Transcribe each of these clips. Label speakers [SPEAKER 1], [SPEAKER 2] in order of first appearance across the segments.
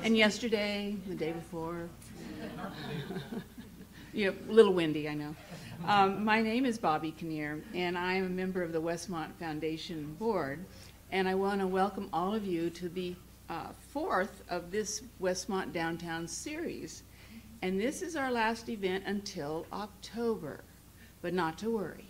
[SPEAKER 1] And yesterday, the day before. Yeah, a little windy, I know. My name is Bobby Kinnear, and I am a member of the Westmont Foundation Board, and I want to welcome all of you to the fourth of this Westmont Downtown series. And this is our last event until October, but not to worry.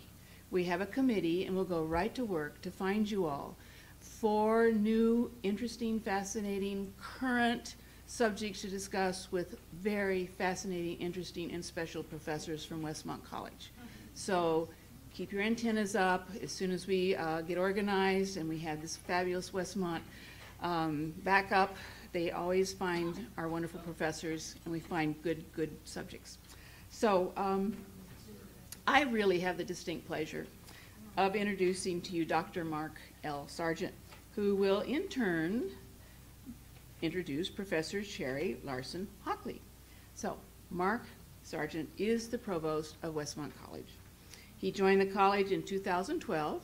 [SPEAKER 1] We have a committee, and we'll go right to work to find you all 4 new, interesting, fascinating, current subjects to discuss with very fascinating, interesting, and special professors from Westmont College. So keep your antennas up as soon as we get organized and we have this fabulous Westmont backup. They always find our wonderful professors, and we find good subjects. So I really have the distinct pleasure of introducing to you Dr. Mark L. Sargent, who will in turn introduce Professor Cheri Larsen Hoeckley. So Mark Sargent is the provost of Westmont College. He joined the college in 2012.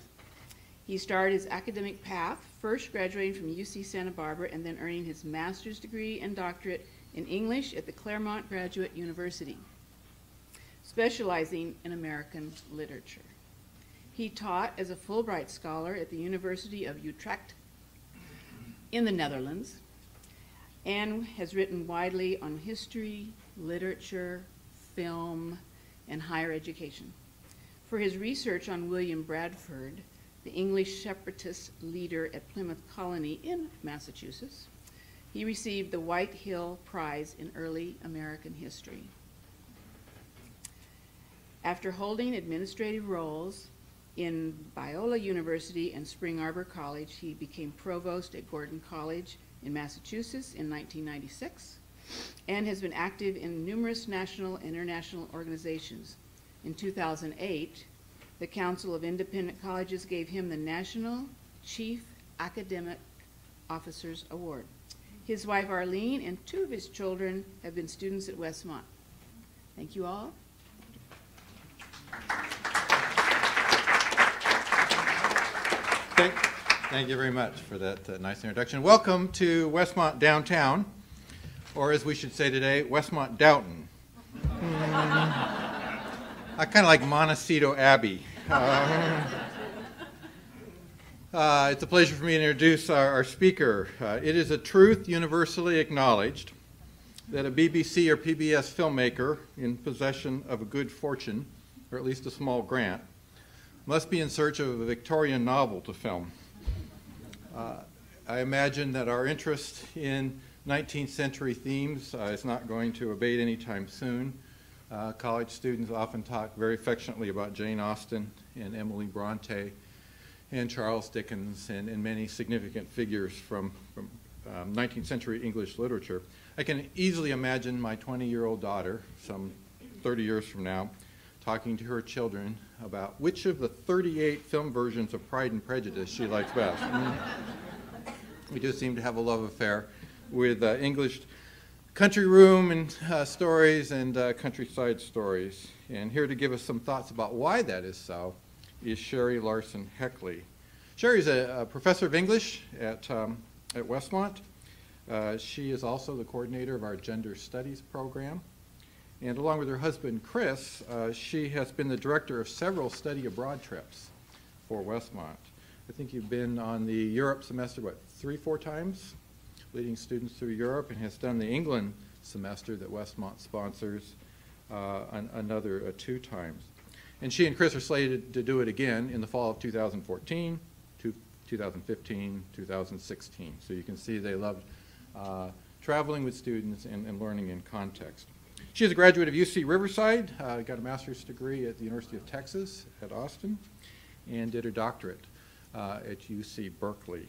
[SPEAKER 1] He started his academic path, first graduating from UC Santa Barbara and then earning his master's degree and doctorate in English at the Claremont Graduate University, specializing in American literature. He taught as a Fulbright Scholar at the University of Utrecht in the Netherlands, and has written widely on history, literature, film, and higher education. For his research on William Bradford, the English separatist leader at Plymouth Colony in Massachusetts, he received the White Hill Prize in Early American History. After holding administrative roles in Biola University and Spring Arbor College, he became provost at Gordon College in Massachusetts in 1996, and has been active in numerous national and international organizations. In 2008, the Council of Independent Colleges gave him the National Chief Academic Officers Award. His wife Arlene and 2 of his children have been students at Westmont. Thank you all.
[SPEAKER 2] Thank you very much for that nice introduction. Welcome to Westmont Downtown, or as we should say today, Westmont Downton. I kind of like Montecito Abbey. It's a pleasure for me to introduce our speaker. It is a truth universally acknowledged that a BBC or PBS filmmaker in possession of a good fortune, or at least a small grant, must be in search of a Victorian novel to film. I imagine that our interest in 19th century themes is not going to abate anytime soon. College students often talk very affectionately about Jane Austen and Emily Bronte and Charles Dickens and many significant figures from 19th century English literature. I can easily imagine my 20-year-old daughter, some 30 years from now, talking to her children about which of the 38 film versions of Pride and Prejudice she likes best. We do seem to have a love affair with English country room and stories and countryside stories. And here to give us some thoughts about why that is so is Cheri Larsen Hoeckley. Cheri is a professor of English at Westmont. She is also the coordinator of our Gender Studies program. And along with her husband, Chris, she has been the director of several study abroad trips for Westmont. I think you've been on the Europe semester, what, 3-4 times? Leading students through Europe, and has done the England semester that Westmont sponsors another 2 times. And she and Chris are slated to do it again in the fall of 2014, 2015, 2016. So you can see they love traveling with students and learning in context. She is a graduate of UC Riverside, got a master's degree at the University of Texas at Austin, and did her doctorate at UC Berkeley.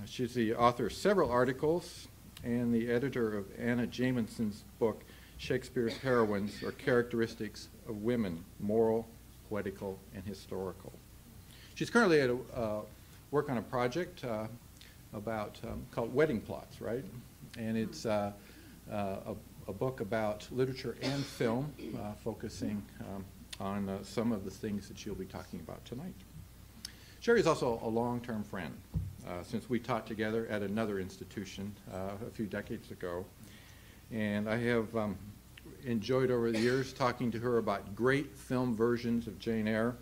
[SPEAKER 2] She's the author of several articles and the editor of Anna Jamieson's book, Shakespeare's Heroines or Characteristics of Women, Moral, Poetical, and Historical. She's currently at work on a project called Wedding Plots, right? And it's a book about literature and film, focusing on some of the things that she'll be talking about tonight. Cheri is also a long-term friend. since we taught together at another institution a few decades ago. And I have enjoyed over the years talking to her about great film versions of Jane Eyre,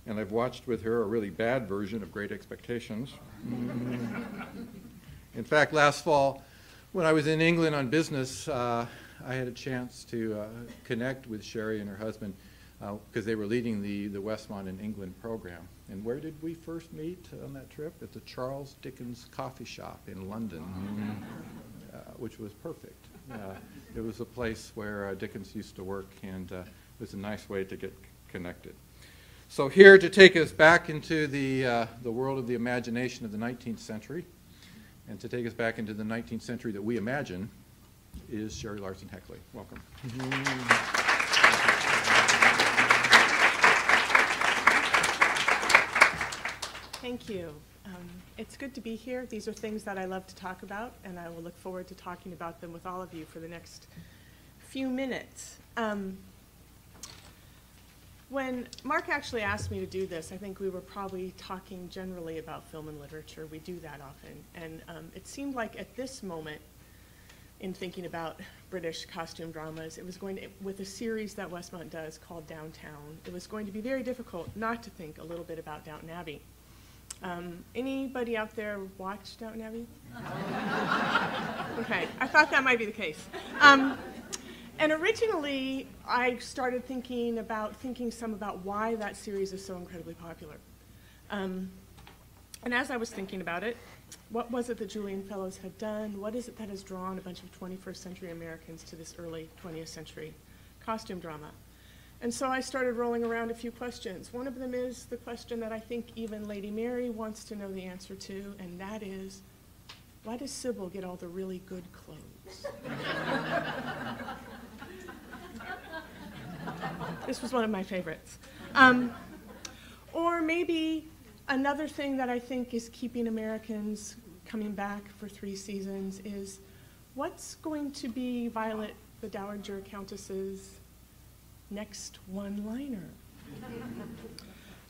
[SPEAKER 2] and I've watched with her a really bad version of Great Expectations. In fact, last fall, when I was in England on business, I had a chance to connect with Cheri and her husband because they were leading the Westmont in England program. And where did we first meet on that trip? At the Charles Dickens coffee shop in London, which was perfect. It was a place where Dickens used to work, and it was a nice way to get connected. So here to take us back into the world of the imagination of the 19th century, and to take us back into the 19th century that we imagine, is Cheri Larsen Hoeckley. Welcome.
[SPEAKER 3] Thank you. It's good to be here. These are things that I love to talk about, and I will look forward to talking about them with all of you for the next few minutes. When Mark actually asked me to do this, I think we were probably talking generally about film and literature. We do that often. And it seemed like at this moment, in thinking about British costume dramas, it was going to, with a series that Westmont does called Downtown, it was going to be very difficult not to think a little bit about Downton Abbey. Anybody out there watch Downton Abbey? Okay, I thought that might be the case. And originally, I started thinking some about why that series is so incredibly popular. And as I was thinking about it, what was it that Julian Fellowes had done? What is it that has drawn a bunch of 21st century Americans to this early 20th century costume drama? And so I started rolling around a few questions. One of them is the question that I think even Lady Mary wants to know the answer to, and that is, why does Sybil get all the really good clothes? This was one of my favorites. Or maybe another thing that I think is keeping Americans coming back for 3 seasons is, what's going to be Violet, the Dowager Countess's next one-liner?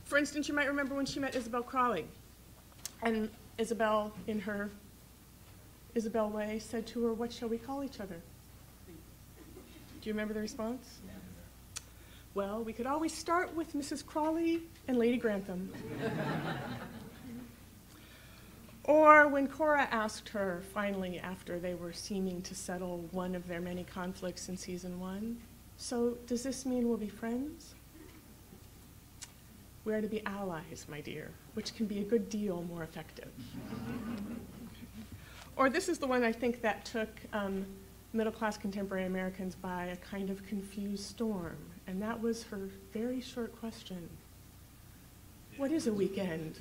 [SPEAKER 3] For instance, you might remember when she met Isabel Crawley, and Isabel, in her Isabel way, said to her, "What shall we call each other?" Do you remember the response? Well, we could always start with Mrs. Crawley and Lady Grantham. Or when Cora asked her, finally, after they were seeming to settle one of their many conflicts in season 1, "So does this mean we'll be friends?" We are to be allies, my dear, which can be a good deal more effective. Or this is the one I think that took middle-class contemporary Americans by a kind of confused storm, and that was her very short question: what is a weekend?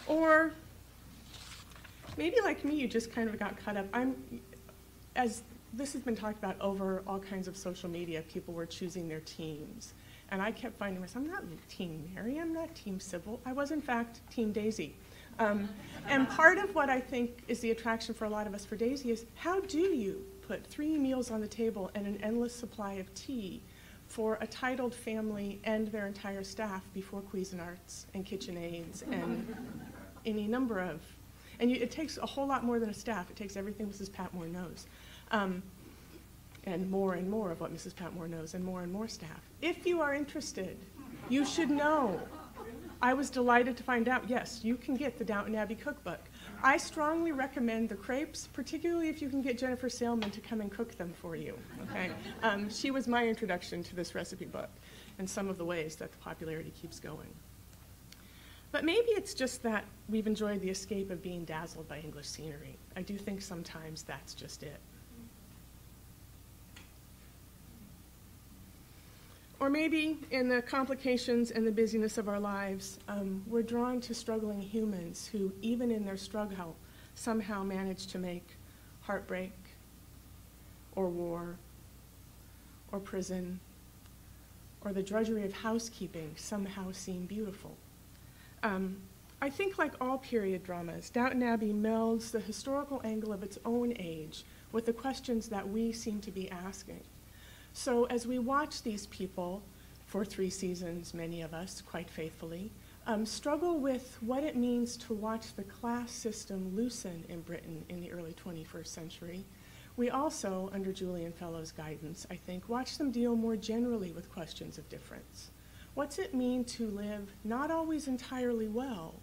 [SPEAKER 3] Or maybe like me, you just kind of got caught up. As this has been talked about over all kinds of social media, people were choosing their teams. And I kept finding myself, I'm not Team Mary, I'm not Team Sybil. I was, in fact, Team Daisy. And part of what I think is the attraction for a lot of us for Daisy is, how do you put 3 meals on the table and an endless supply of tea for a titled family and their entire staff before Cuisinarts and KitchenAids and any number of, and it takes a whole lot more than a staff. It takes everything Mrs. Patmore knows. And more of what Mrs. Patmore knows, and more staff. If you are interested, you should know. I was delighted to find out, yes, you can get the Downton Abbey cookbook. I strongly recommend the crepes, particularly if you can get Jennifer Sailman to come and cook them for you. Okay? She was my introduction to this recipe book and some of the ways that the popularity keeps going. But maybe it's just that we've enjoyed the escape of being dazzled by English scenery. I do think sometimes that's just it. Or maybe in the complications and the busyness of our lives, we're drawn to struggling humans who, even in their struggle, somehow manage to make heartbreak, or war, or prison, or the drudgery of housekeeping somehow seem beautiful. I think, like all period dramas, Downton Abbey melds the historical angle of its own age with the questions that we seem to be asking. So as we watch these people for 3 seasons, many of us, quite faithfully, struggle with what it means to watch the class system loosen in Britain in the early 21st century. We also, under Julian Fellowes' guidance, I think, watch them deal more generally with questions of difference. What's it mean to live not always entirely well,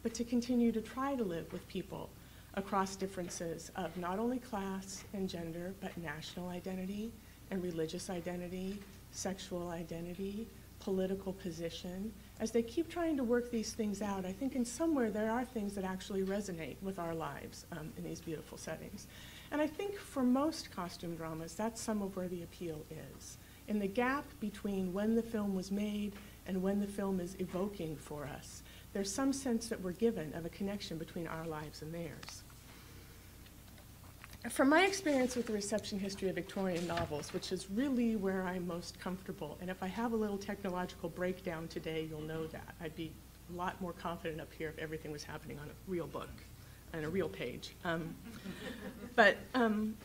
[SPEAKER 3] but to continue to try to live with people across differences of not only class and gender, but national identity and religious identity, sexual identity, political position. As they keep trying to work these things out, I think in somewhere there are things that actually resonate with our lives in these beautiful settings. And I think for most costume dramas, that's some of where the appeal is. In the gap between when the film was made and when the film is evoking for us, there's some sense that we're given of a connection between our lives and theirs. From my experience with the reception history of Victorian novels, which is really where I'm most comfortable, and if I have a little technological breakdown today, you'll know that. I'd be a lot more confident up here if everything was happening on a real book and a real page. But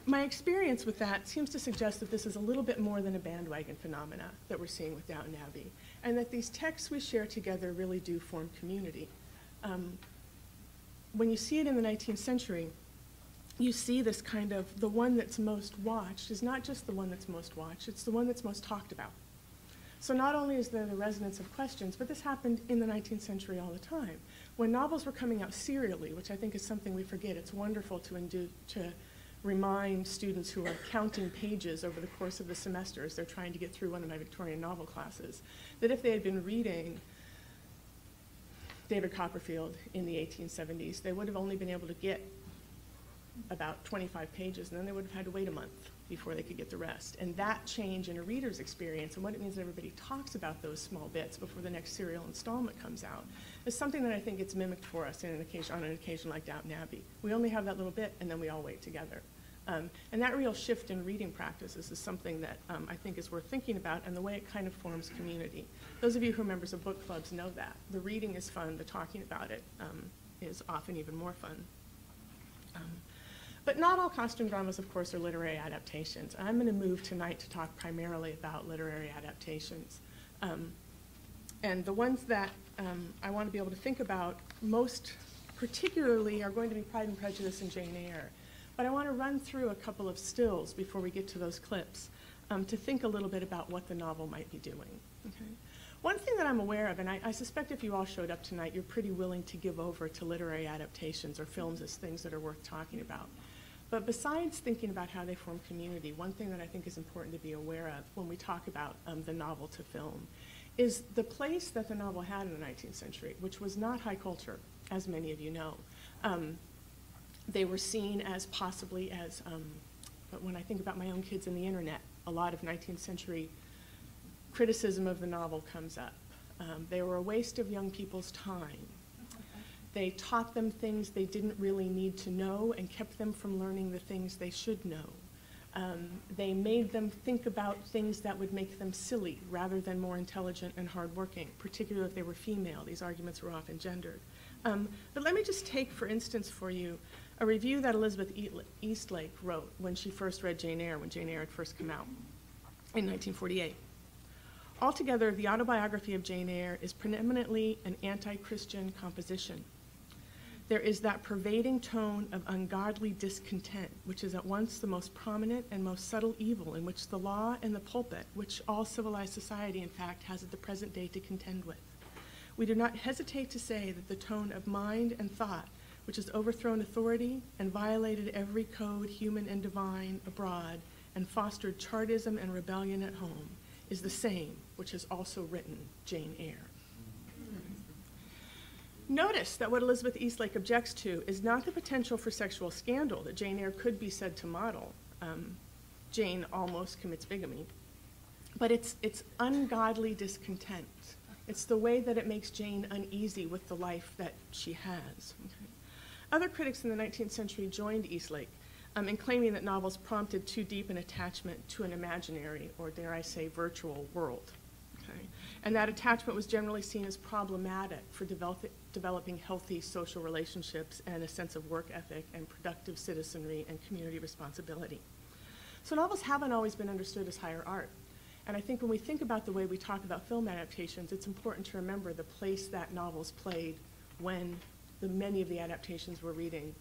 [SPEAKER 3] my experience with that seems to suggest that this is a little bit more than a bandwagon phenomena that we're seeing with Downton Abbey, and that these texts we share together really do form community. When you see it in the 19th century, you see this kind of, the one that's most watched is not just the one that's most watched, it's the one that's most talked about. So not only is there the resonance of questions, but this happened in the 19th century all the time. When novels were coming out serially, which I think is something we forget, it's wonderful to remind students who are counting pages over the course of the semester as they're trying to get through one of my Victorian novel classes, that if they had been reading David Copperfield in the 1870s, they would have only been able to get about 25 pages, and then they would have had to wait a month before they could get the rest. And that change in a reader's experience and what it means that everybody talks about those small bits before the next serial installment comes out is something that I think gets mimicked for us on an occasion like Downton Abbey. We only have that little bit, and then we all wait together. And that real shift in reading practices is something that I think is worth thinking about, and the way it kind of forms community. Those of you who are members of book clubs know that. The reading is fun, the talking about it is often even more fun. But not all costume dramas, of course, are literary adaptations. I'm going to move tonight to talk primarily about literary adaptations. And the ones that I want to be able to think about most particularly are going to be Pride and Prejudice and Jane Eyre. But I want to run through a couple of stills before we get to those clips to think a little bit about what the novel might be doing. Okay? One thing that I'm aware of, and I suspect if you all showed up tonight, you're pretty willing to give over to literary adaptations or films as things that are worth talking about. But besides thinking about how they form community, one thing that I think is important to be aware of when we talk about the novel to film is the place that the novel had in the 19th century, which was not high culture, as many of you know. They were seen as possibly as, but when I think about my own kids and the internet, a lot of 19th century criticism of the novel comes up. They were a waste of young people's time. They taught them things they didn't really need to know and kept them from learning the things they should know. They made them think about things that would make them silly rather than more intelligent and hardworking, particularly if they were female. These arguments were often gendered. But let me just take, for instance, for you, a review that Elizabeth Eastlake wrote when she first read Jane Eyre, when Jane Eyre had first come out in 1948. Altogether, the autobiography of Jane Eyre is preeminently an anti-Christian composition. There is that pervading tone of ungodly discontent, which is at once the most prominent and most subtle evil in which the law and the pulpit, which all civilized society, in fact, has at the present day to contend with. We do not hesitate to say that the tone of mind and thought, which has overthrown authority and violated every code, human and divine, abroad, and fostered Chartism and rebellion at home, is the same which has also written Jane Eyre. Notice that what Elizabeth Eastlake objects to is not the potential for sexual scandal that Jane Eyre could be said to model. Jane almost commits bigamy. But it's ungodly discontent. It's the way that it makes Jane uneasy with the life that she has. Okay. Other critics in the 19th century joined Eastlake in claiming that novels prompted too deep an attachment to an imaginary, or dare I say, virtual world. Okay. And that attachment was generally seen as problematic for developing healthy social relationships and a sense of work ethic and productive citizenry and community responsibility. So novels haven't always been understood as higher art. And I think when we think about the way we talk about film adaptations, it's important to remember the place that novels played when many of the adaptations we're reading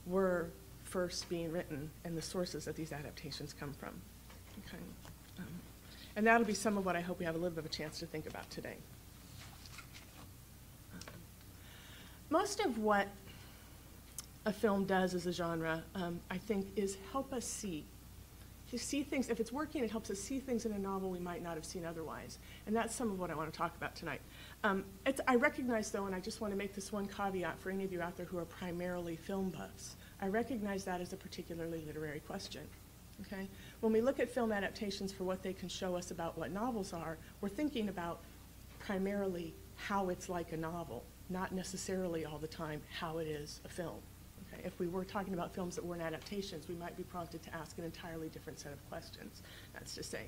[SPEAKER 3] were first being written and the sources that these adaptations come from. Okay. And that'll be some of what I hope we have a little bit of a chance to think about today. Most of what a film does as a genre, I think, is help us see. To see things, if it's working, it helps us see things in a novel we might not have seen otherwise. And that's some of what I want to talk about tonight. I recognize, though, and I just want to make this one caveat for any of you out there who are primarily film buffs, I recognize that as a particularly literary question. Okay? When we look at film adaptations for what they can show us about what novels are, we're thinking about primarily how it's like a novel, not necessarily all the time how it is a film. Okay? If we were talking about films that weren't adaptations, we might be prompted to ask an entirely different set of questions, that's to say.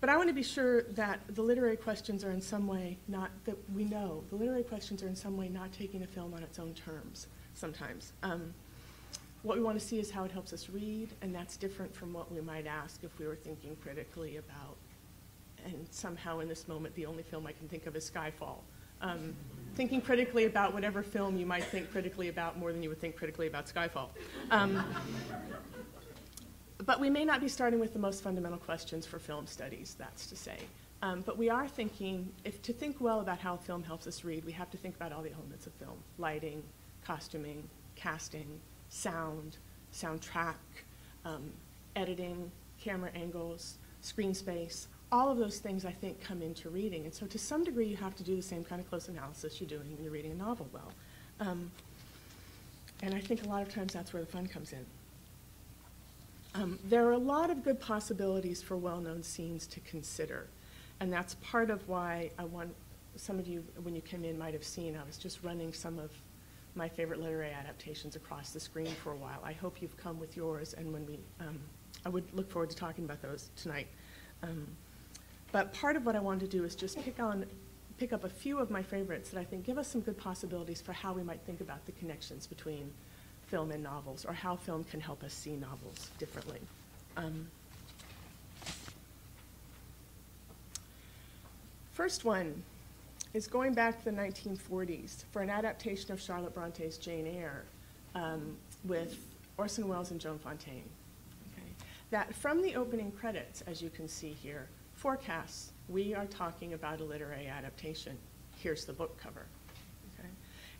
[SPEAKER 3] But I want to be sure that the literary questions are in some way not, that we know, the literary questions are in some way not taking a film on its own terms sometimes. What we want to see is how it helps us read, and that's different from what we might ask if we were thinking critically about, and somehow in this moment the only film I can think of is Skyfall. Thinking critically about whatever film you might think critically about more than you would think critically about Skyfall. But we may not be starting with the most fundamental questions for film studies, that's to say. But we are thinking, to think well about how film helps us read, we have to think about all the elements of film: lighting, costuming, casting, sound, soundtrack, editing, camera angles, screen space. All of those things, I think, come into reading. And so to some degree, you have to do the same kind of close analysis you're doing when you're reading a novel well. And I think a lot of times that's where the fun comes in. There are a lot of good possibilities for well-known scenes to consider. And that's part of why some of you, when you came in, might have seen, I was just running some of my favorite literary adaptations across the screen for a while. I hope you've come with yours, and when I would look forward to talking about those tonight. But part of what I wanted to do is just pick up a few of my favorites that I think give us some good possibilities for how we might think about the connections between film and novels, or how film can help us see novels differently. First one is going back to the 1940s for an adaptation of Charlotte Bronte's Jane Eyre with Orson Welles and Joan Fontaine. Okay. That from the opening credits, as you can see here, forecasts, we are talking about a literary adaptation. Here's the book cover. Okay.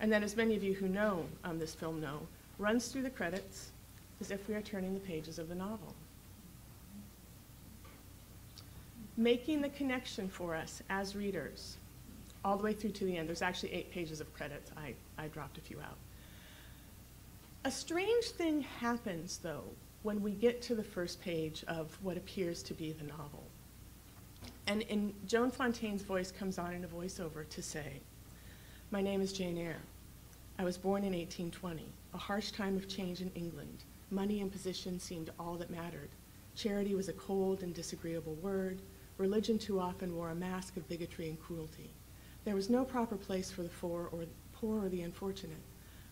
[SPEAKER 3] And then, as many of you who know this film know, runs through the credits as if we are turning the pages of the novel. Making the connection for us as readers all the way through to the end. There's actually 8 pages of credits. I dropped a few out. A strange thing happens, though, when we get to the first page of what appears to be the novel. And in Joan Fontaine's voice comes on in a voiceover to say, "My name is Jane Eyre. I was born in 1820, a harsh time of change in England. Money and position seemed all that mattered. Charity was a cold and disagreeable word. Religion too often wore a mask of bigotry and cruelty. There was no proper place for the poor or the unfortunate.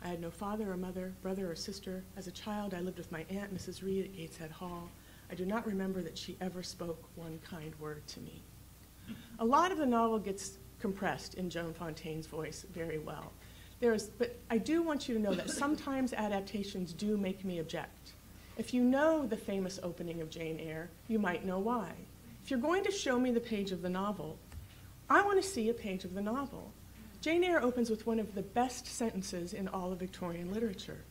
[SPEAKER 3] I had no father or mother, brother or sister. As a child, I lived with my aunt, Mrs. Reed, at Gateshead Hall. I do not remember that she ever spoke one kind word to me." A lot of the novel gets compressed in Joan Fontaine's voice very well. But I do want you to know that sometimes adaptations do make me object. If you know the famous opening of Jane Eyre, you might know why. If you're going to show me the page of the novel, I want to see a page of the novel. Jane Eyre opens with one of the best sentences in all of Victorian literature.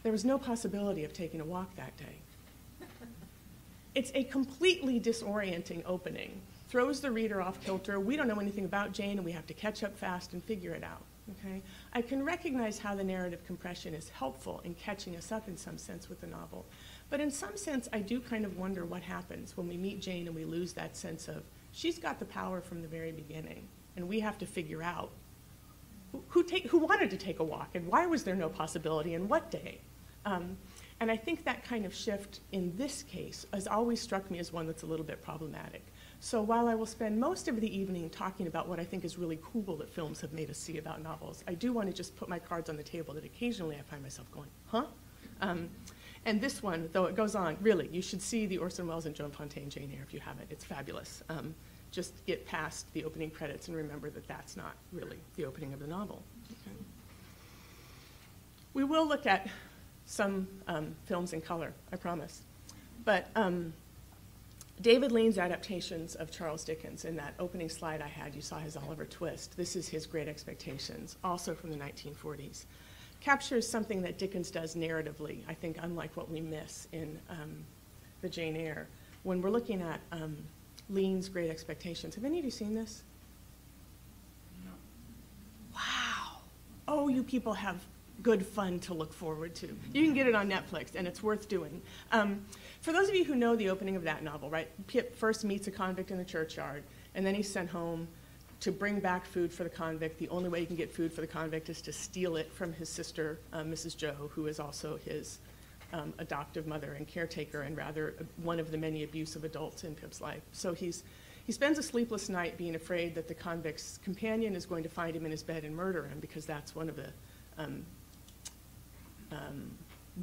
[SPEAKER 3] "There was no possibility of taking a walk that day." It's a completely disorienting opening. Throws the reader off kilter. We don't know anything about Jane, and we have to catch up fast and figure it out. Okay? I can recognize how the narrative compression is helpful in catching us up in some sense with the novel. But in some sense, I do kind of wonder what happens when we meet Jane and we lose that sense of, she's got the power from the very beginning, and we have to figure out who wanted to take a walk, and why was there no possibility, and what day? And I think that kind of shift in this case has always struck me as one that's a little bit problematic. So while I will spend most of the evening talking about what I think is really cool that films have made us see about novels, I do want to just put my cards on the table that occasionally I find myself going, huh? And this one, though it goes on, really, you should see the Orson Welles and Joan Fontaine Jane Eyre if you haven't. It's fabulous. Just get past the opening credits and remember that that's not really the opening of the novel. Okay. We will look at some films in color, I promise. But David Lean's adaptations of Charles Dickens, in that opening slide I had, you saw his Oliver Twist. This is his Great Expectations, also from the 1940s. Captures something that Dickens does narratively, I think, unlike what we miss in the Jane Eyre. When we're looking at Lean's Great Expectations, have any of you seen this? No. Wow. Oh, you people have good fun to look forward to. You can get it on Netflix, and it's worth doing. For those of you who know the opening of that novel, right, Pip first meets a convict in the churchyard, and then he's sent home to bring back food for the convict. The only way you can get food for the convict is to steal it from his sister, Mrs. Joe, who is also his adoptive mother and caretaker, and rather one of the many abusive adults in Pip's life. So he spends a sleepless night being afraid that the convict's companion is going to find him in his bed and murder him, because that's one of the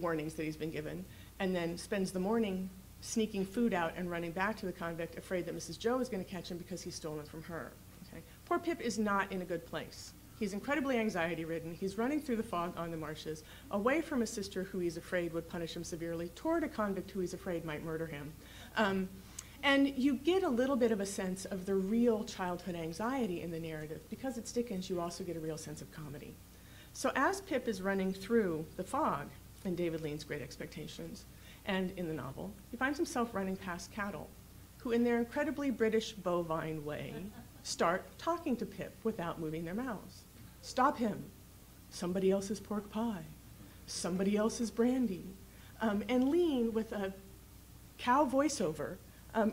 [SPEAKER 3] warnings that he's been given, and then spends the morning sneaking food out and running back to the convict, afraid that Mrs. Joe is going to catch him because he's stolen from her. Okay? Poor Pip is not in a good place. He's incredibly anxiety-ridden. He's running through the fog on the marshes, away from a sister who he's afraid would punish him severely, toward a convict who he's afraid might murder him. And you get a little bit of a sense of the real childhood anxiety in the narrative. Because it's Dickens, you also get a real sense of comedy. So as Pip is running through the fog in David Lean's Great Expectations and in the novel, he finds himself running past cattle, who in their incredibly British bovine way start talking to Pip without moving their mouths. Stop him. Somebody else's pork pie. Somebody else's brandy. And Lean, with a cow voiceover,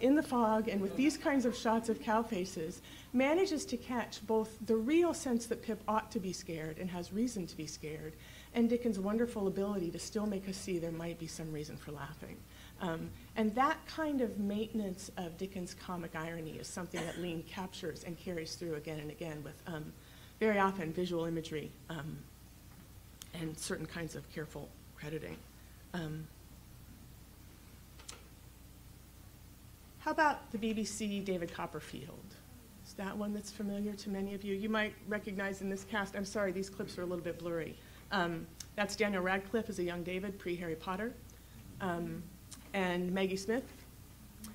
[SPEAKER 3] in the fog and with these kinds of shots of cow faces, manages to catch both the real sense that Pip ought to be scared and has reason to be scared, and Dickens' wonderful ability to still make us see there might be some reason for laughing. And that kind of maintenance of Dickens' comic irony is something that Lean captures and carries through again and again with very often visual imagery and certain kinds of careful crediting. How about the BBC David Copperfield? Is that one that's familiar to many of you? You might recognize in this cast, I'm sorry, these clips are a little bit blurry. That's Daniel Radcliffe as a young David, pre-Harry Potter, and Maggie Smith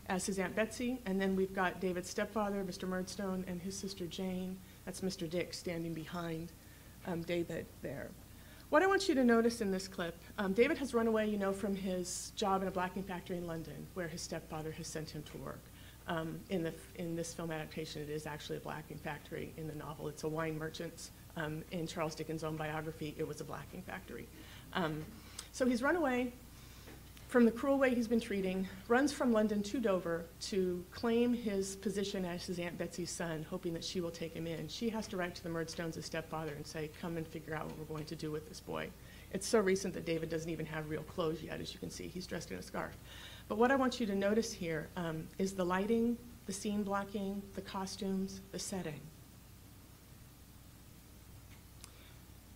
[SPEAKER 3] as his Aunt Betsy, and then we've got David's stepfather, Mr. Murdstone, and his sister Jane. That's Mr. Dick standing behind David there. What I want you to notice in this clip, David has run away, you know, from his job in a blacking factory in London, where his stepfather has sent him to work. In this film adaptation, it is actually a blacking factory. In the novel, it's a wine merchant's. In Charles Dickens' own biography, it was a blacking factory. So he's run away from the cruel way he's been treating, runs from London to Dover to claim his position as his Aunt Betsy's son, hoping that she will take him in. She has to write to the Murdstones, his stepfather, and say, come and figure out what we're going to do with this boy. It's so recent that David doesn't even have real clothes yet, as you can see. He's dressed in a scarf. But what I want you to notice here is the lighting, the scene blocking, the costumes, the setting.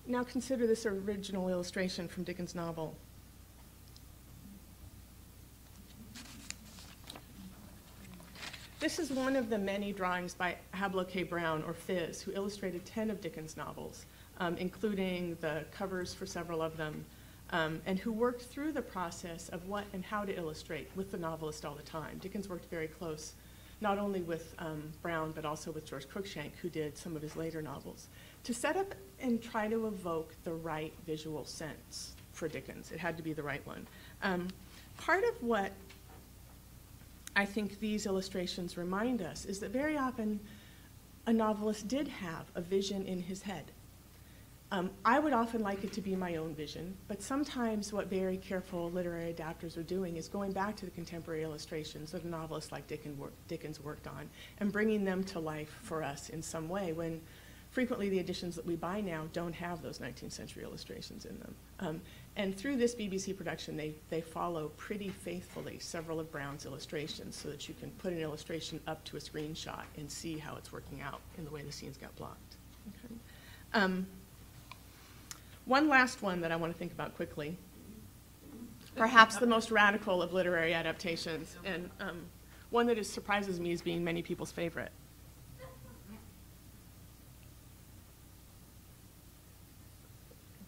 [SPEAKER 3] Now consider this original illustration from Dickens' novel. This is one of the many drawings by Hablo K. Brown, or Fizz, who illustrated 10 of Dickens' novels, including the covers for several of them, and who worked through the process of what and how to illustrate with the novelist all the time. Dickens worked very close, not only with Brown, but also with George Cruikshank, who did some of his later novels, to set up and try to evoke the right visual sense for Dickens. It had to be the right one. Part of what I think these illustrations remind us is that very often a novelist did have a vision in his head. I would often like it to be my own vision, but sometimes what very careful literary adapters are doing is going back to the contemporary illustrations that a novelist like Dickens worked on and bringing them to life for us in some way, when frequently the editions that we buy now don't have those 19th century illustrations in them. And through this BBC production, they follow pretty faithfully several of Brown's illustrations so that you can put an illustration up to a screenshot and see how it's working out in the way the scenes got blocked. Okay. One last one that I want to think about quickly. perhaps the most radical of literary adaptations, and one that surprises me as being many people's favorite.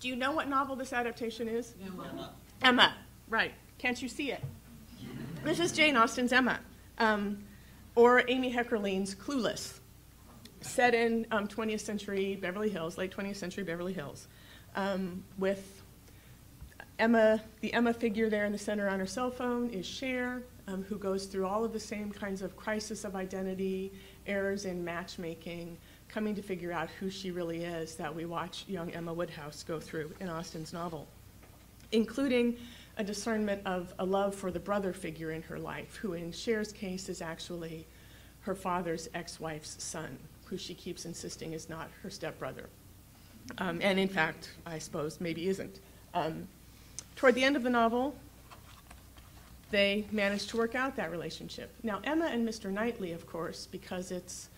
[SPEAKER 3] Do you know what novel this adaptation is?
[SPEAKER 4] Emma.
[SPEAKER 3] Emma, right. Can't you see it? This is Jane Austen's Emma, or Amy Heckerling's Clueless, set in 20th century Beverly Hills, late 20th century Beverly Hills, with Emma, the Emma figure there in the center on her cell phone is Cher, who goes through all of the same kinds of crisis of identity, errors in matchmaking, coming to figure out who she really is that we watch young Emma Woodhouse go through in Austen's novel, including a discernment of a love for the brother figure in her life, who in Cher's case is actually her father's ex-wife's son, who she keeps insisting is not her stepbrother. And in fact, I suppose, maybe isn't. Toward the end of the novel, they manage to work out that relationship. Now, Emma and Mr. Knightley, of course, because it's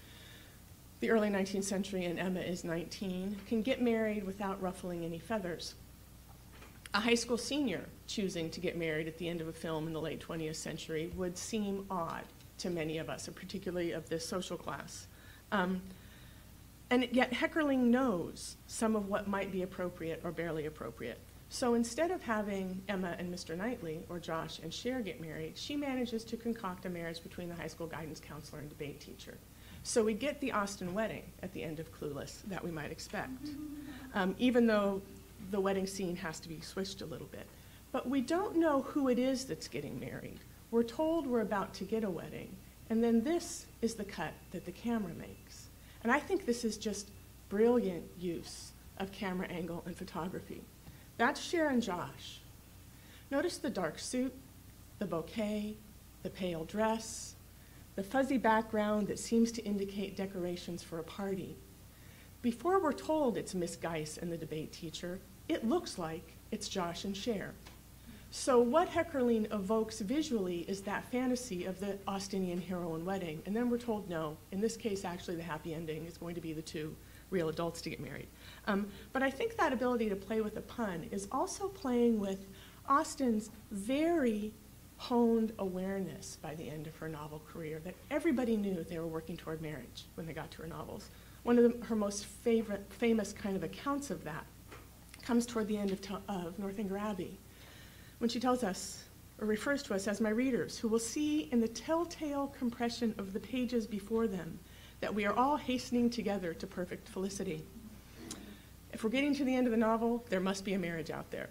[SPEAKER 3] the early 19th century and Emma is 19, can get married without ruffling any feathers. A high school senior choosing to get married at the end of a film in the late 20th century would seem odd to many of us, and particularly of this social class. And yet Heckerling knows some of what might be appropriate or barely appropriate. So instead of having Emma and Mr. Knightley, or Josh and Cher, get married, she manages to concoct a marriage between the high school guidance counselor and debate teacher. So we get the Austen wedding at the end of Clueless that we might expect, even though the wedding scene has to be switched a little bit. But we don't know who it is that's getting married. We're told we're about to get a wedding, and then this is the cut that the camera makes. And I think this is just brilliant use of camera angle and photography. That's Cher and Josh. Notice the dark suit, the bouquet, the pale dress, the fuzzy background that seems to indicate decorations for a party. Before we're told it's Miss Geiss and the debate teacher, it looks like it's Josh and Cher. So what Heckerling evokes visually is that fantasy of the Austenian heroine wedding, and then we're told no. In this case, actually, the happy ending is going to be the two real adults to get married. But I think that ability to play with a pun is also playing with Austen's very honed awareness by the end of her novel career that everybody knew they were working toward marriage when they got to her novels. One of her most famous kind of accounts of that comes toward the end of Northanger Abbey, when she tells us, or refers to us as my readers, who will see in the telltale compression of the pages before them that we are all hastening together to perfect felicity. If we're getting to the end of the novel, there must be a marriage out there,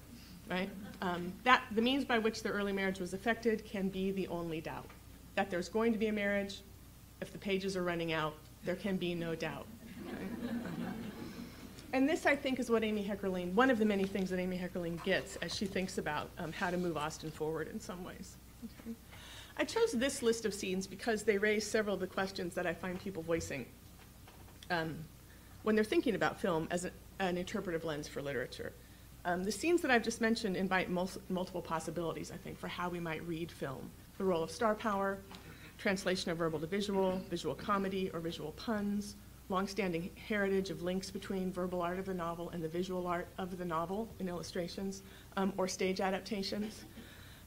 [SPEAKER 3] right? The means by which the early marriage was effected can be the only doubt. That there's going to be a marriage, if the pages are running out, there can be no doubt. Okay? And this, I think, is what Amy Heckerling, one of the many things that Amy Heckerling gets as she thinks about how to move Austen forward in some ways. Okay? I chose this list of scenes because they raise several of the questions that I find people voicing when they're thinking about film as an interpretive lens for literature. The scenes that I've just mentioned invite multiple possibilities, I think, for how we might read film. The role of star power, translation of verbal to visual, visual comedy or visual puns, long-standing heritage of links between verbal art of the novel and the visual art of the novel in illustrations or stage adaptations,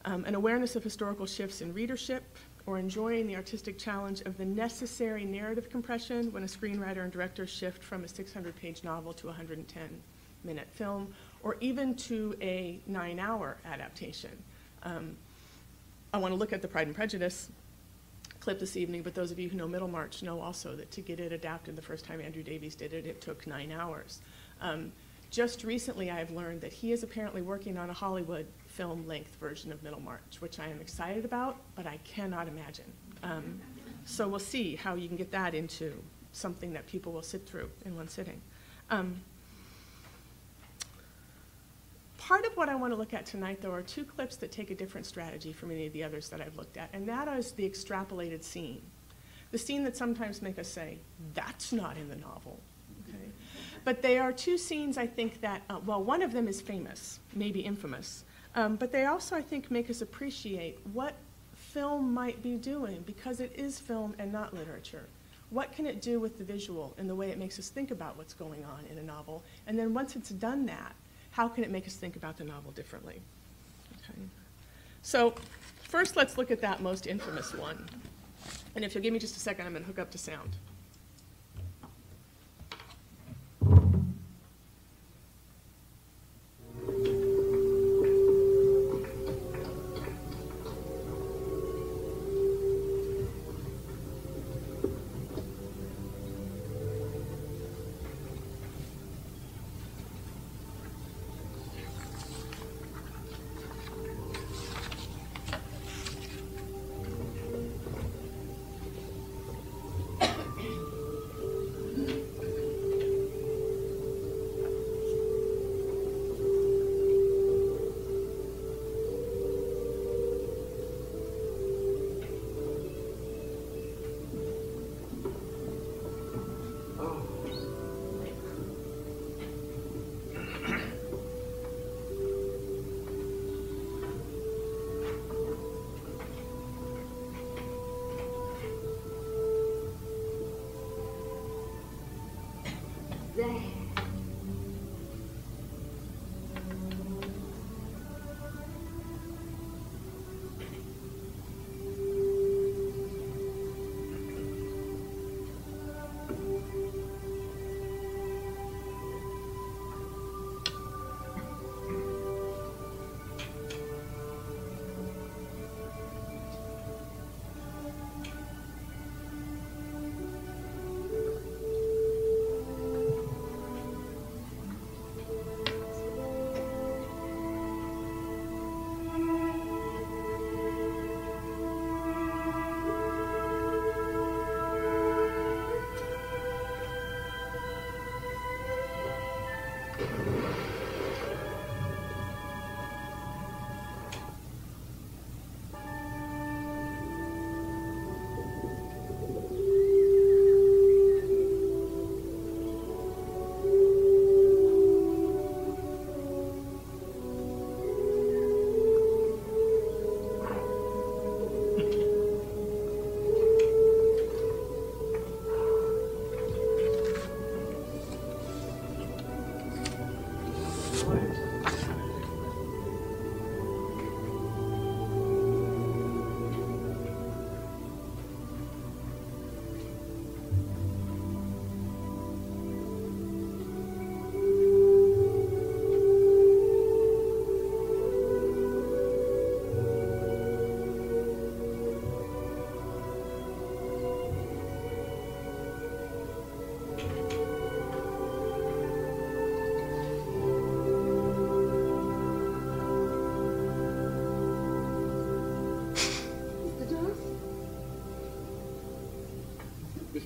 [SPEAKER 3] an awareness of historical shifts in readership, or enjoying the artistic challenge of the necessary narrative compression when a screenwriter and director shift from a 600-page novel to a 110-minute film, or even to a 9-hour adaptation. I want to look at the Pride and Prejudice clip this evening, but those of you who know Middlemarch know also that to get it adapted the first time Andrew Davies did it, it took 9 hours. Just recently I've learned that he is apparently working on a Hollywood film-length version of Middlemarch, which I am excited about, but I cannot imagine. So we'll see how you can get that into something that people will sit through in one sitting. Part of what I want to look at tonight, though, are two clips that take a different strategy from any of the others that I've looked at, and that is the extrapolated scene. The scene that sometimes make us say, that's not in the novel. Okay? But they are two scenes, I think, that, well, one of them is famous, maybe infamous, but they also, I think, make us appreciate what film might be doing, because it is film and not literature. What can it do with the visual and the way it makes us think about what's going on in a novel? And then once it's done that, how can it make us think about the novel differently? Okay. So first, let's look at that most infamous one. And if you'll give me just a second, I'm going to hook up to sound.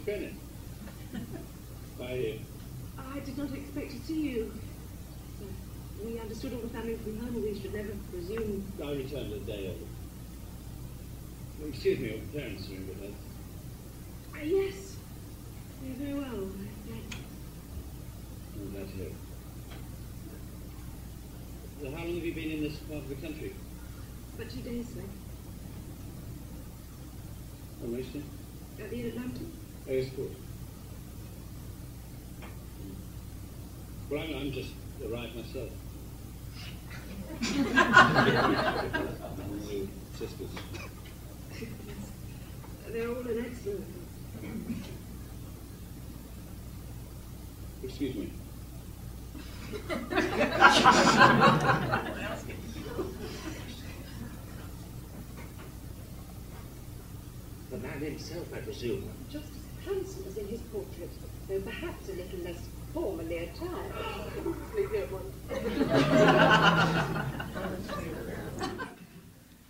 [SPEAKER 4] Bennett. I did not expect to see you. We understood all the family from home, we should never presume. I returned a day early. Excuse me, your parents are in good health. Yes. They're very well. I'm glad to hear it. How long have you been in this part of the country? About 2 days, sir. Oh, mostly? At the Inn at Lambton? Oh, yes, of course. Well, I'm just arrived myself. My sisters. They're all in excellent health. Excuse me. The man himself, I presume. Just as handsome as in his portrait, though perhaps a little less formally attired.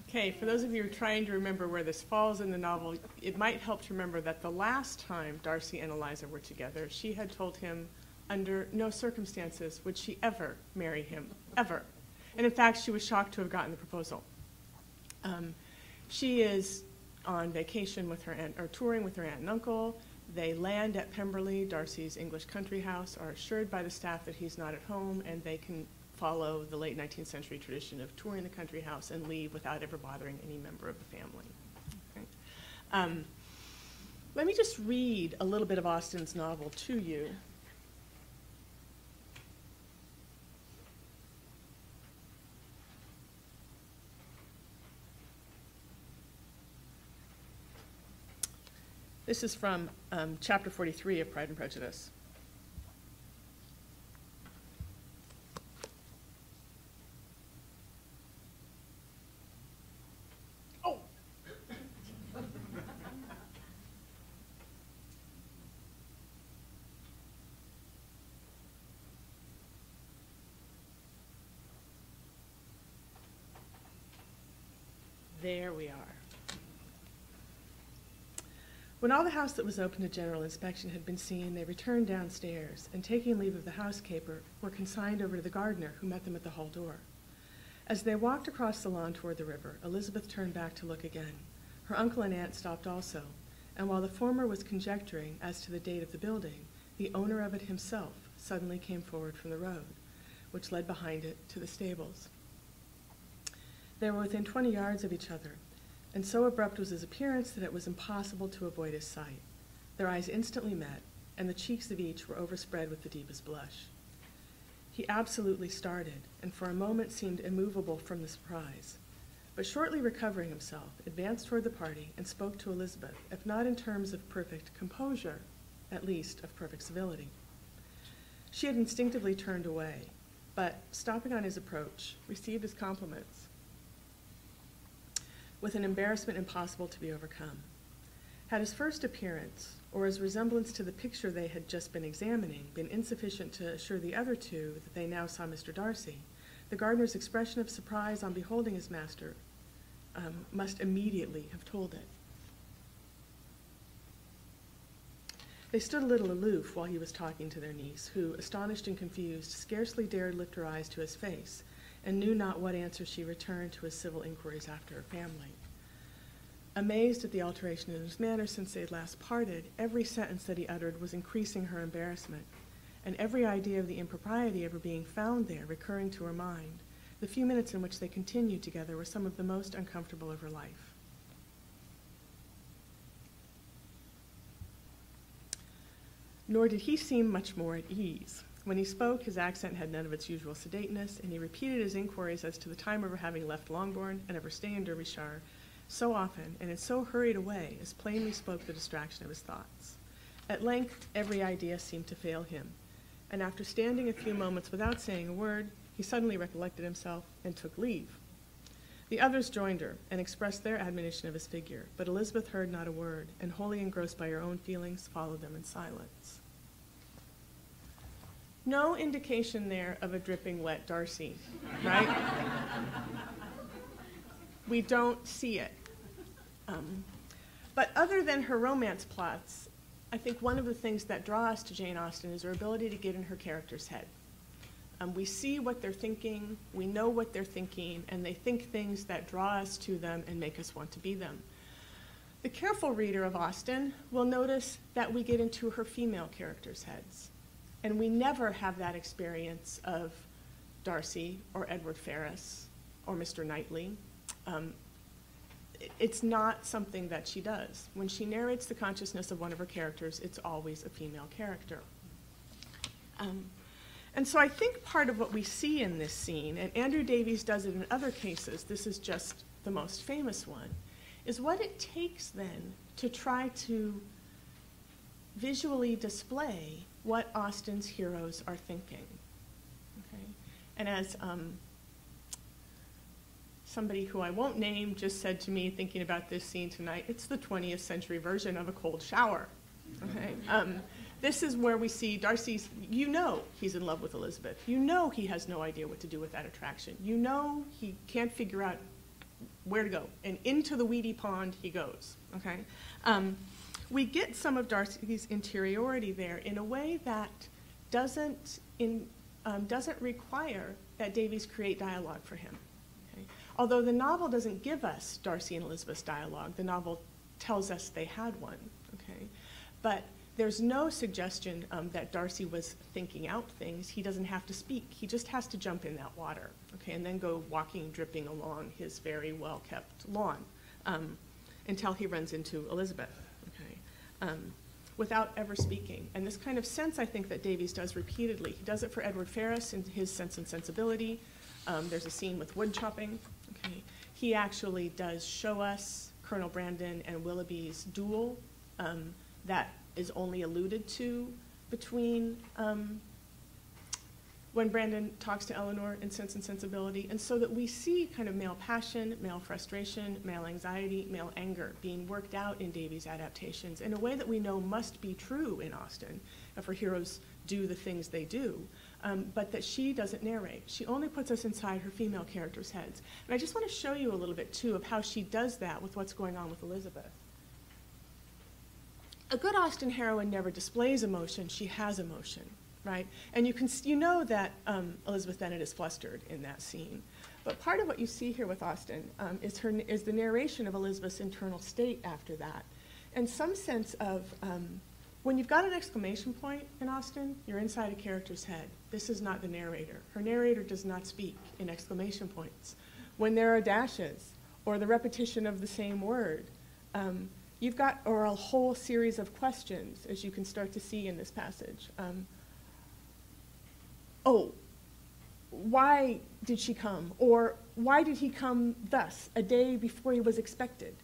[SPEAKER 3] Okay, for those of you who are trying to remember where this falls in the novel, it might help to remember that the last time Darcy and Eliza were together, she had told him under no circumstances would she ever marry him, ever. And in fact, she was shocked to have gotten the proposal. She is on vacation with her aunt, or touring with her aunt and uncle. They land at Pemberley, Darcy's English country house, are assured by the staff that he's not at home, and they can follow the late 19th century tradition of touring the country house and leave without ever bothering any member of the family. Okay. Let me just read a little bit of Austen's novel to you. This is from chapter 43 of Pride and Prejudice. Oh! There we are. When all the house that was open to general inspection had been seen, they returned downstairs, and taking leave of the housekeeper, were consigned over to the gardener, who met them at the hall door. As they walked across the lawn toward the river, Elizabeth turned back to look again. Her uncle and aunt stopped also, and while the former was conjecturing as to the date of the building, the owner of it himself suddenly came forward from the road, which led behind it to the stables. They were within 20 yards of each other, and so abrupt was his appearance that it was impossible to avoid his sight. Their eyes instantly met, and the cheeks of each were overspread with the deepest blush. He absolutely started, and for a moment seemed immovable from the surprise, but shortly recovering himself, advanced toward the party and spoke to Elizabeth, if not in terms of perfect composure, at least of perfect civility. She had instinctively turned away, but, stopping on his approach, received his compliments with an embarrassment impossible to be overcome. Had his first appearance, or his resemblance to the picture they had just been examining, been insufficient to assure the other two that they now saw Mr. Darcy, the gardener's expression of surprise on beholding his master must immediately have told it. They stood a little aloof while he was talking to their niece, who, astonished and confused, scarcely dared lift her eyes to his face, and knew not what answer she returned to his civil inquiries after her family. Amazed at the alteration in his manner since they had last parted, every sentence that he uttered was increasing her embarrassment, and every idea of the impropriety of her being found there recurring to her mind, the few minutes in which they continued together were some of the most uncomfortable of her life. Nor did he seem much more at ease. When he spoke, his accent had none of its usual sedateness, and he repeated his inquiries as to the time of her having left Longbourn and of her stay in Derbyshire so often and in so hurried a way as plainly spoke the distraction of his thoughts. At length, every idea seemed to fail him, and after standing a few moments without saying a word, he suddenly recollected himself and took leave. The others joined her and expressed their admonition of his figure, but Elizabeth heard not a word, and wholly engrossed by her own feelings, followed them in silence. No indication there of a dripping wet Darcy, right? We don't see it. But other than her romance plots, I think one of the things that draw us to Jane Austen is her ability to get in her character's head. We see what they're thinking, we know what they're thinking, and they think things that draw us to them and make us want to be them. The careful reader of Austen will notice that we get into her female characters' heads. And we never have that experience of Darcy or Edward Ferrars or Mr. Knightley. It's not something that she does. When she narrates the consciousness of one of her characters, it's always a female character. And so I think part of what we see in this scene, and Andrew Davies does it in other cases, this is just the most famous one, is what it takes then to try to visually display what Austen's heroes are thinking. Okay? And as somebody who I won't name just said to me thinking about this scene tonight, it's the 20th century version of a cold shower. Okay? This is where we see Darcy's, you know he's in love with Elizabeth. You know he has no idea what to do with that attraction. You know he can't figure out where to go. And into the weedy pond he goes. Okay? We get some of Darcy's interiority there in a way that doesn't require that Davies create dialogue for him. Okay? Although the novel doesn't give us Darcy and Elizabeth's dialogue, the novel tells us they had one. Okay? But there's no suggestion that Darcy was thinking out things. He doesn't have to speak. He just has to jump in that water, okay, and then go walking, dripping along his very well-kept lawn until he runs into Elizabeth. Without ever speaking. And this kind of sense, I think, that Davies does repeatedly. He does it for Edward Ferrars in his Sense and Sensibility. There's a scene with wood chopping. Okay. He actually does show us Colonel Brandon and Willoughby's duel that is only alluded to between when Brandon talks to Eleanor in Sense and Sensibility, and so that we see kind of male passion, male frustration, male anxiety, male anger being worked out in Davies' adaptations in a way that we know must be true in Austen if her heroes do the things they do, but that she doesn't narrate. She only puts us inside her female characters' heads. And I just want to show you a little bit, too, of how she does that with what's going on with Elizabeth. A good Austen heroine never displays emotion, she has emotion. Right? And you know that Elizabeth Bennet is flustered in that scene. But part of what you see here with Austen is the narration of Elizabeth's internal state after that. And some sense of, when you've got an exclamation point in Austen, you're inside a character's head. This is not the narrator. Her narrator does not speak in exclamation points. When there are dashes or the repetition of the same word, you've got, or a whole series of questions, as you can start to see in this passage. Oh, why did she come? Or why did he come thus, a day before he was expected?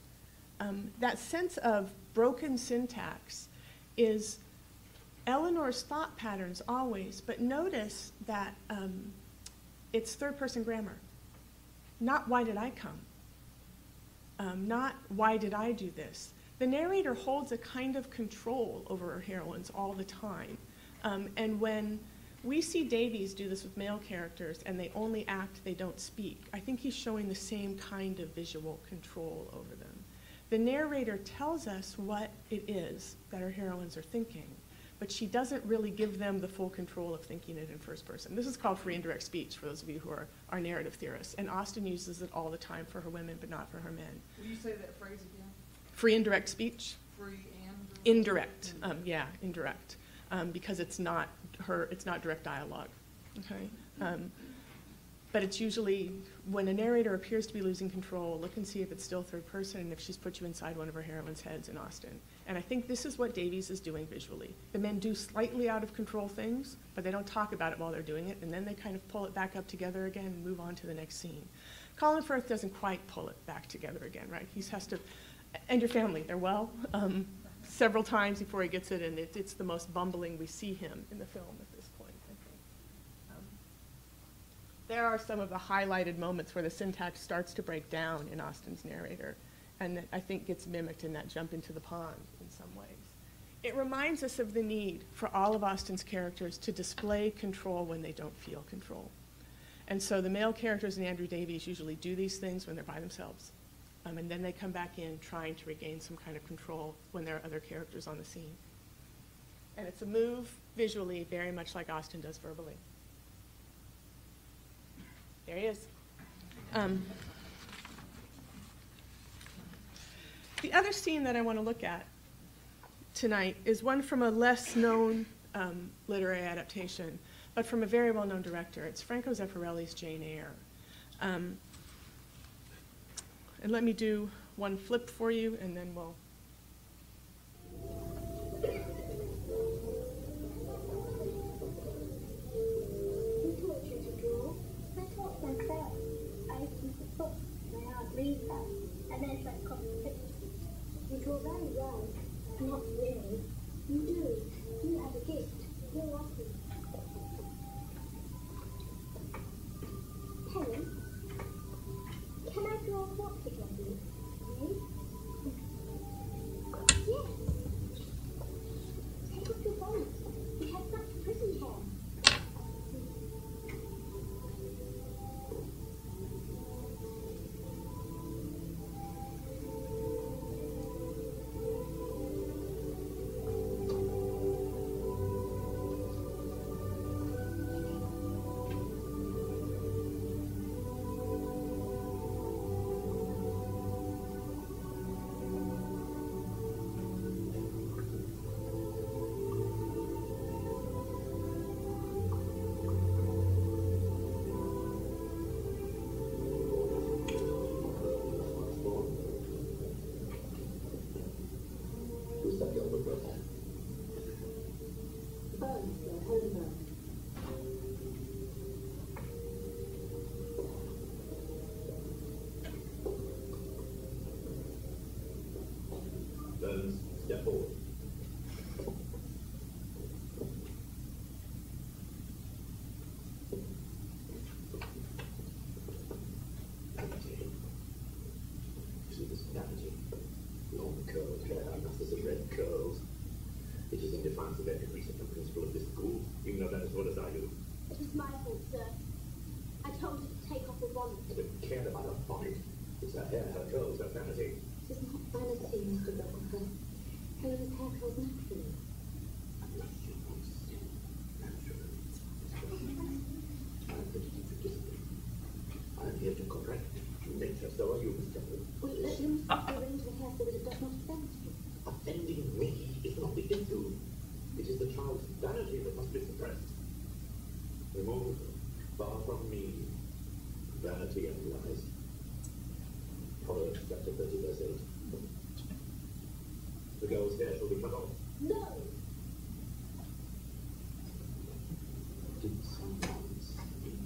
[SPEAKER 3] That sense of broken syntax is Eleanor's thought patterns always, but notice that it's third-person grammar. Not why did I come? Not why did I do this? The narrator holds a kind of control over her heroines all the time. And when we see Davies do this with male characters, and they only act, they don't speak, I think he's showing the same kind of visual control over them. The narrator tells us what it is that our heroines are thinking, but she doesn't really give them the full control of thinking it in first person. This is called free indirect speech, for those of you who are narrative theorists, and Austen uses it all the time for her women, but not for her men.
[SPEAKER 1] Will you say that phrase again?
[SPEAKER 3] Free indirect speech?
[SPEAKER 1] Free and
[SPEAKER 3] Indirect, yeah, indirect. Because it's not direct dialogue, okay? But it's usually, when a narrator appears to be losing control, look and see if it's still third person and if she's put you inside one of her heroines' heads in Austen. And I think this is what Davies is doing visually. The men do slightly out of control things, but they don't talk about it while they're doing it, and then they kind of pull it back up together again and move on to the next scene. Colin Firth doesn't quite pull it back together again, right? He has to, and your family, they're well? Several times before he gets it, and it's the most bumbling we see him in the film at this point, I think. There are some of the highlighted moments where the syntax starts to break down in Austen's narrator, and that I think gets mimicked in that jump into the pond in some ways. It reminds us of the need for all of Austen's characters to display control when they don't feel control. And so the male characters in Andrew Davies usually do these things when they're by themselves. And then they come back in trying to regain some kind of control when there are other characters on the scene. And it's a move visually very much like Austen does verbally. There he is. The other scene that I want to look at tonight is one from a less known literary adaptation, but from a very well-known director. It's Franco Zeffirelli's Jane Eyre. And let me do one flip for you, and then we'll.
[SPEAKER 5] You taught you to draw. I taught myself. I used to keep books. My aunt reads them, and then it's like copy pictures. You draw very well. Not really. You do. You have a gift. You're lucky. Helen? Can I draw a portrait of you? Me? Yes. Take off your bonnet. You have such pretty hair.
[SPEAKER 6] Step forward. Dante. You see this Dante? Long curled hair, masters of red curls. It is in defiance of every recent principle of this school. You know that as well as I do.
[SPEAKER 5] It was my fault, sir. I told her to take off the bonnet.
[SPEAKER 6] I don't care about her bonnet. It's her hair, her curls, her vanity.
[SPEAKER 5] This is not vanity, Mr. Douglas. Helen's hair curls naturally.
[SPEAKER 6] I am here to correct nature, so are you, Miss Jekyll.
[SPEAKER 5] Well, let him arrange the hair so that it does not offend you.
[SPEAKER 6] Offending me is not the issue. It is the child's vanity that must be suppressed. Remove far from me vanity and lies. Proverbs chapter 30, verse 8. The girl's hair shall be cut off.
[SPEAKER 5] No!
[SPEAKER 6] Did someone speak?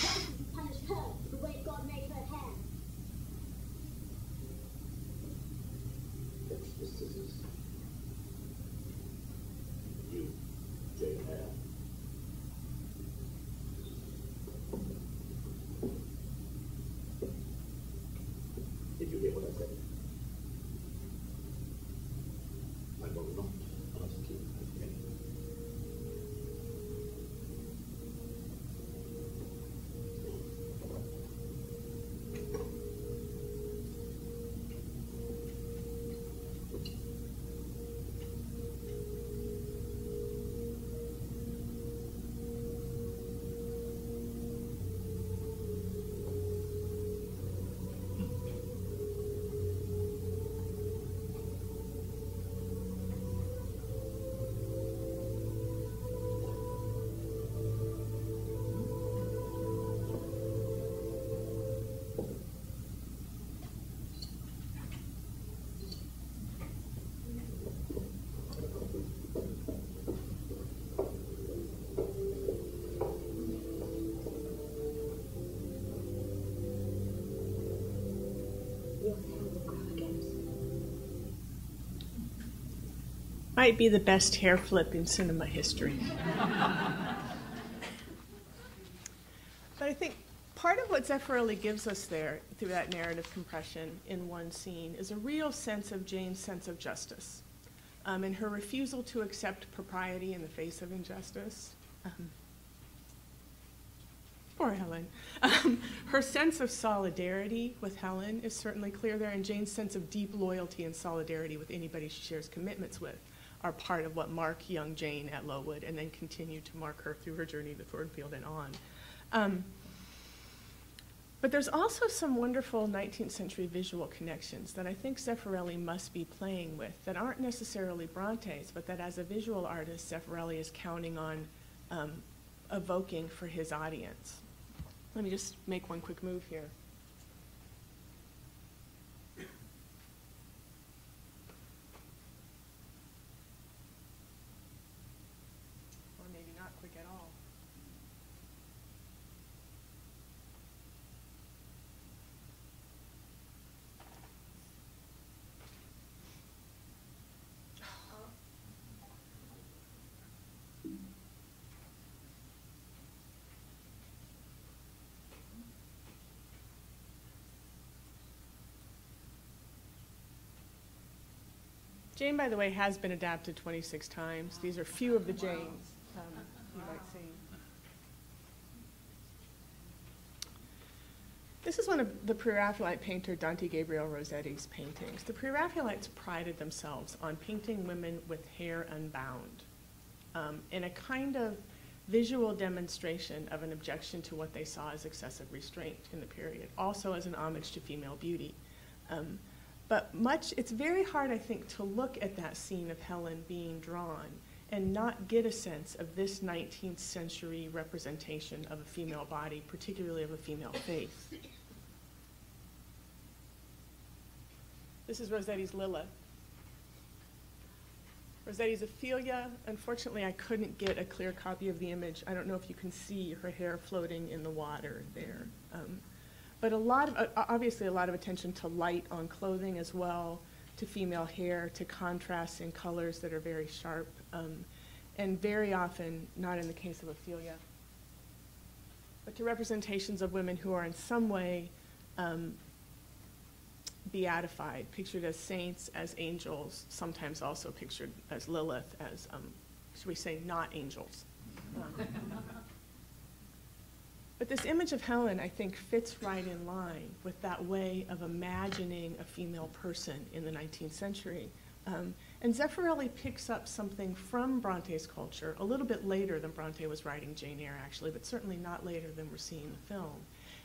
[SPEAKER 5] Why did you punish her for the way God made her hair?
[SPEAKER 6] Fetch the scissors. You, Jane Eyre. Did you hear what I said? I will not ask you again.
[SPEAKER 5] Your hair will grow again soon.
[SPEAKER 3] Might be the best hair flip in cinema history. But I think part of what Zeffirelli gives us there through that narrative compression in one scene is a real sense of Jane's sense of justice and her refusal to accept propriety in the face of injustice. Poor Helen. Her sense of solidarity with Helen is certainly clear there, and Jane's sense of deep loyalty and solidarity with anybody she shares commitments with are part of what mark young Jane at Lowood and then continue to mark her through her journey to Thornfield and on. But there's also some wonderful 19th century visual connections that I think Zeffirelli must be playing with that aren't necessarily Bronte's, but that as a visual artist, Zeffirelli is counting on evoking for his audience. Let me just make one quick move here. Or maybe not quick at all. Jane, by the way, has been adapted 26 times. These are few of the Janes you might see. This is one of the Pre-Raphaelite painter Dante Gabriel Rossetti's paintings. The Pre-Raphaelites prided themselves on painting women with hair unbound in a kind of visual demonstration of an objection to what they saw as excessive restraint in the period, also as an homage to female beauty. But it's very hard, I think, to look at that scene of Helen being drawn and not get a sense of this 19th century representation of a female body, particularly of a female face. This is Rossetti's Lilith. Rossetti's Ophelia. Unfortunately, I couldn't get a clear copy of the image. I don't know if you can see her hair floating in the water there. But obviously a lot of attention to light on clothing as well. to female hair, to contrasts in colors that are very sharp, and very often, not in the case of Ophelia, but to representations of women who are in some way beatified, pictured as saints, as angels, sometimes also pictured as Lilith, as, should we say, not angels. But this image of Helen, I think, fits right in line with that way of imagining a female person in the 19th century. And Zeffirelli picks up something from Bronte's culture a little bit later than Bronte was writing Jane Eyre, actually, but certainly not later than we're seeing the film,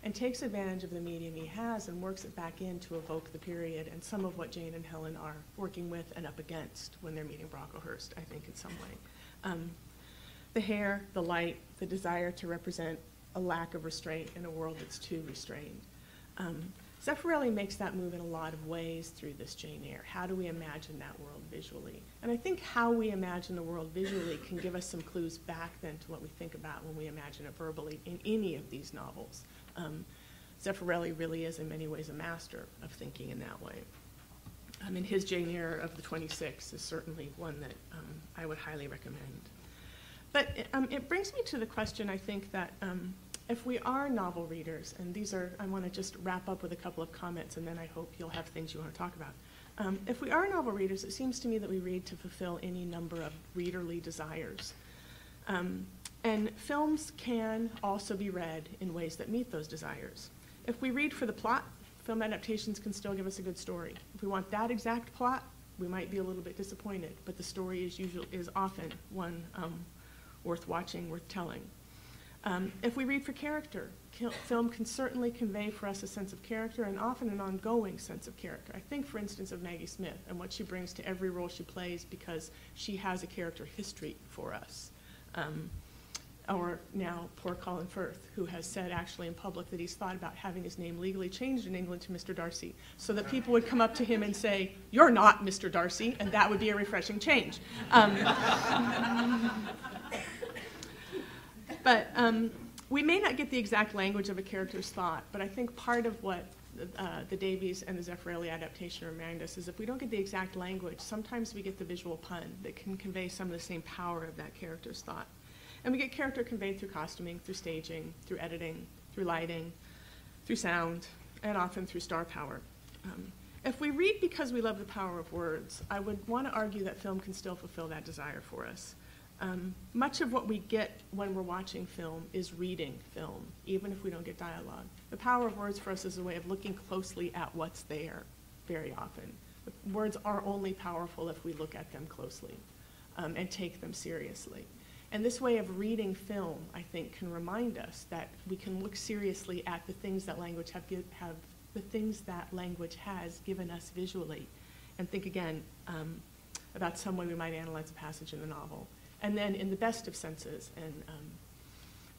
[SPEAKER 3] and takes advantage of the medium he has and works it back in to evoke the period and some of what Jane and Helen are working with and up against when they're meeting Brocklehurst, I think, in some way. The hair, the light, the desire to represent a lack of restraint in a world that's too restrained. Zeffirelli makes that move in a lot of ways through this Jane Eyre. How do we imagine that world visually? And I think how we imagine the world visually can give us some clues back then to what we think about when we imagine it verbally in any of these novels. Zeffirelli really is in many ways a master of thinking in that way. And his Jane Eyre of the 26 is certainly one that I would highly recommend. But it brings me to the question, I think, that if we are novel readers, and these are, I want to just wrap up with a couple of comments, and then I hope you'll have things you want to talk about. If we are novel readers, it seems to me that we read to fulfill any number of readerly desires. And films can also be read in ways that meet those desires. If we read for the plot, film adaptations can still give us a good story. If we want that exact plot, we might be a little bit disappointed, but the story is often one worth watching, worth telling. If we read for character, film can certainly convey for us a sense of character and often an ongoing sense of character. I think, for instance, of Maggie Smith and what she brings to every role she plays because she has a character history for us. Or now, poor Colin Firth, who has said actually in public that he's thought about having his name legally changed in England to Mr. Darcy, so that people would come up to him and say, "You're not Mr. Darcy," and that would be a refreshing change. But we may not get the exact language of a character's thought, but I think part of what the Davies and the Zeffirelli adaptation remind us is if we don't get the exact language, sometimes we get the visual pun that can convey some of the same power of that character's thought. And we get character conveyed through costuming, through staging, through editing, through lighting, through sound, and often through star power. If we read because we love the power of words, I would want to argue that film can still fulfill that desire for us. Much of what we get when we're watching film is reading film, even if we don't get dialogue. The power of words for us is a way of looking closely at what's there very often. Words are only powerful if we look at them closely and take them seriously. And this way of reading film, I think, can remind us that we can look seriously at the things that language the things that language has given us visually, and think again about some way we might analyze a passage in the novel. And then in the best of senses, and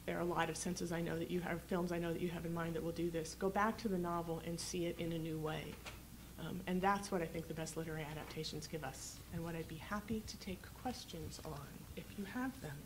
[SPEAKER 3] there are a lot of senses I know that you have, films I know that you have in mind that will do this, go back to the novel and see it in a new way. And that's what I think the best literary adaptations give us, and what I'd be happy to take questions on if you have them.